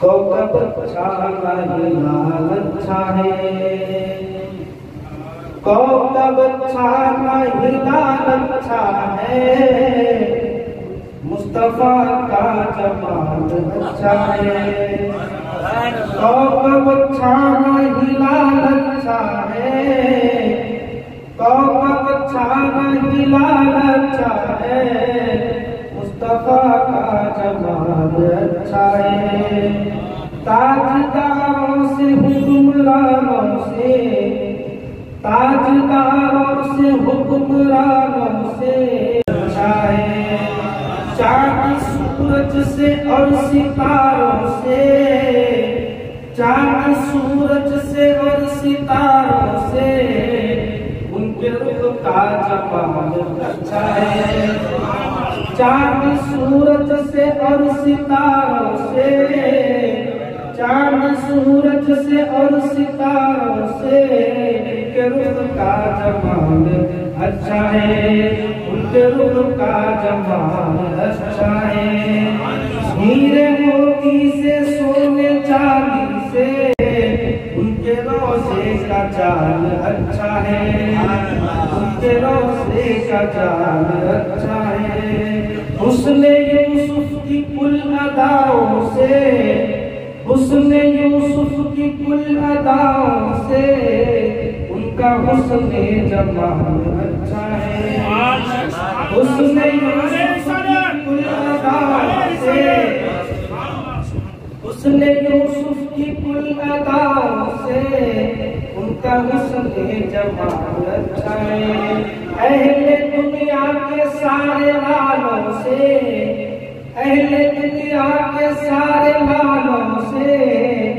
कौकब अच्छा नहीं लाल अच्छा है, कौकब अच्छा नहीं लाल अच्छा है, मुस्तफा का जमाल अच्छा है। कौकब अच्छा नहीं लाल अच्छा है, कौकब अच्छा नहीं लाल अच्छा है, मुस्तफा का जमाल अच्छा है। ताजदारों से हुक्मरानों से, ताजदारों से हुक्मरानों से अच्छा है। चांद सूरज से और सितारों से, चांद सूरज से और सितारों से, उनके रुख का जमाल अच्छा है। चांद सूरज से और सितारों से, चांद सूरज से और सितारों से, उनके रुख का जमाल अच्छा है, उनके रुख का जमाल अच्छा है। हीरे मोती से सोने चांदी से, उनके रोज़े का चाल अच्छा है, उनके रोज़े का चाल अच्छा है। हुस्न यूसुफ की कुल अदाओं से, हुस्न यूसुफ की कुल अदाओं से, उनका हुस्न जमाल अच्छा है। हुस्न यूसुफ की कुल अदाओं से, हुस्न यूसुफ की कुल अदाओं से, उनका हुस्न जमाल अच्छा है। अहले दुनिया के सारे लालों से, अहले दुनिया के सारे लालों से,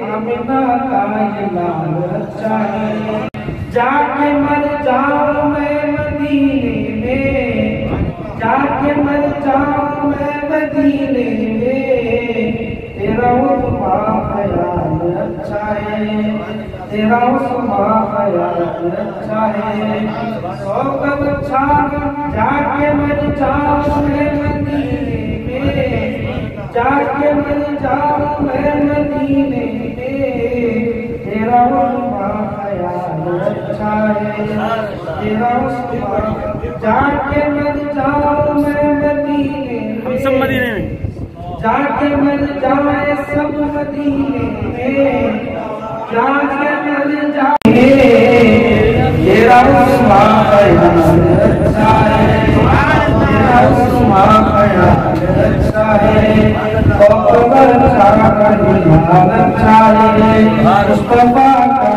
आमिना का ये लाल अच्छा है। जाके मर जाऊं मैं मदीने में, जाके मर जाऊं मैं मदीने में, तेरा उस्मा ख्याल अच्छा है, तेरा उस्मा ख्याल अच्छा है। कौकब अच्छा जाके मर जाऊं मैं मदीने में, जाके मर जाऊं मैं मदीने में, तेरा उस्मा ख्याल अच्छा है, तेरा उस्मा जाके मर जाऊं मैं मदीने में, सब मदीने में जाके मर जाए सब मदीने में, जाके मर जाए, तेरा उस्मा ख्याल अच्छा है, तेरा उस्मा ख्याल अच्छा है। कौकब अच्छा नहीं लाल अच्छा है, मुस्तफा का